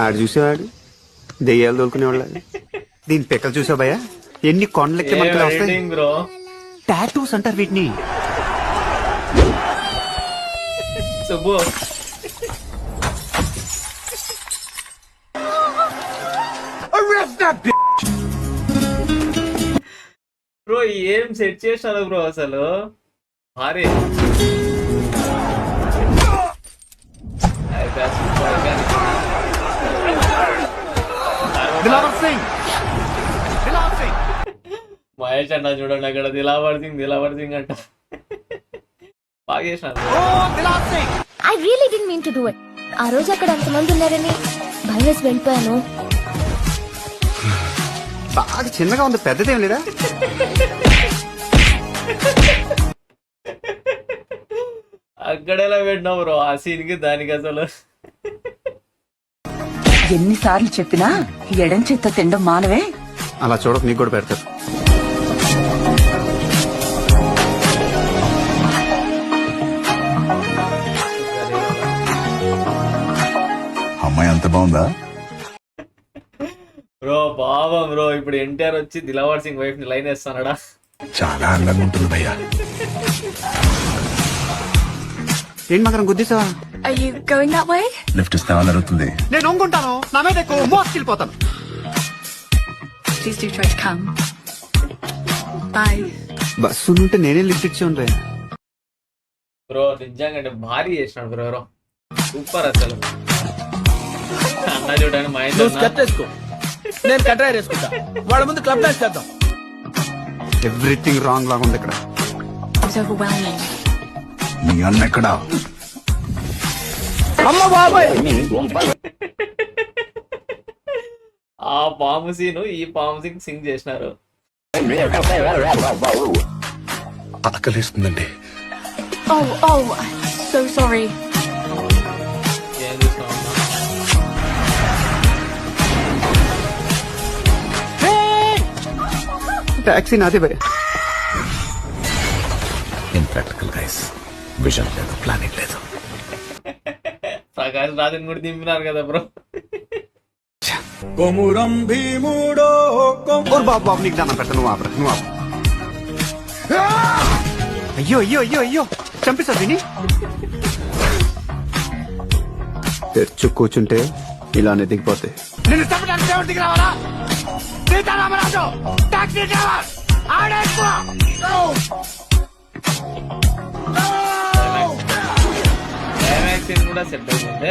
ఆడు చూసేవాడు దెయ్యాలు తోలుకునేవాళ్ళ. దీని పెక్కలు చూసావు భయ్యా, ఎన్ని కొండలెక్కి మనకి వస్తాయి. బ్రో టాటూస్ అంటారు వీటిని. సుబ్బు బ్రో ఏం సెట్ చేశారు బ్రో అసలు భారీ. మహేష్ అన్న చూడండి అక్కడ దిలావర్ సింగ్ అంట బాగా చేసినారు. I really didn't mean to do it. ఆ రోజు అక్కడ ఎంతమంది ఉన్నారని భయం వేసి వెళ్ళిపోయాను. బాగా చిన్నగా ఉంది, పెద్దదేం లేదా? అక్కడెలా పెట్టినావు బ్రో ఆ సీన్ కి దానికి అసలు. ఎన్నిసార్లు చెప్పినా ఎడం చేత్తో తినడం మానవే. అలా చూడక నీకు కూడా పెడతారు. అమ్మాయి అంత బాగుందా బ్రో? పాపం బ్రో, ఇప్పుడు ఎన్టీఆర్ వచ్చి దిలావర్ సింగ్ వైఫ్ ని లైన్ వేస్తానడా? చాలా అందంగా ఉంటుంది భయ్యా. ఏంటి మాత్రం గుద్దేసావా? Are you going that way? Lift ఇస్తామని అడుగుతుంది. నేను ఒంగుంటాను, నా మీద ఎక్కువ మోసుకెళ్ళిపోతాను. Please do try to come. Bye. Bus ఉంటే నేనే లిఫ్ట్ ఇచ్చి ఉంటాయి. బ్రో నిజంగా భారీ చేసినాడు బ్రో, ఎవరో సూపర్ అసలు. అన్న చూడండి మహేష్ అన్న. నేను కట్రాయర్ వేసుకుంటా, వాళ్ళ ముందు క్లబ్ డాన్స్ చేద్దాం. ఎవ్రీథింగ్ రాంగ్ లాగా ఉంది ఇక్కడ. It's overwhelming. మీ అన్న ఎక్కడా? అమ్మ బాబాయ్, ఆ పాము సీను ఈ పాము సింగ్ చేసినారు. ఆకలిస్తుందండి. Oh, so sorry. ఏం చూసినావు అన్న? టాక్సీ నాదే భయ్యా. ఇంప్రాక్టికల్ గైస్, విజన్ లేదు, ప్లానింగ్ లేదు. ప్రకాష్ రాజన్ కూడా దింపినారు కదా బ్రో. ఓర్ బాబు బాబు, నీకు దాన్ని పెడతా. నువ్వు ఆపరా, నువ్వు ఆపు. అయ్యో అయ్యో అయ్యో అయ్యో, చంపేశారు దీన్ని. తెచ్చు కూర్చుంటే ఇలానే దిగిపోతాయి. క్లైమాక్స్ సీన్ కూడా సెట్ అవుతుంది.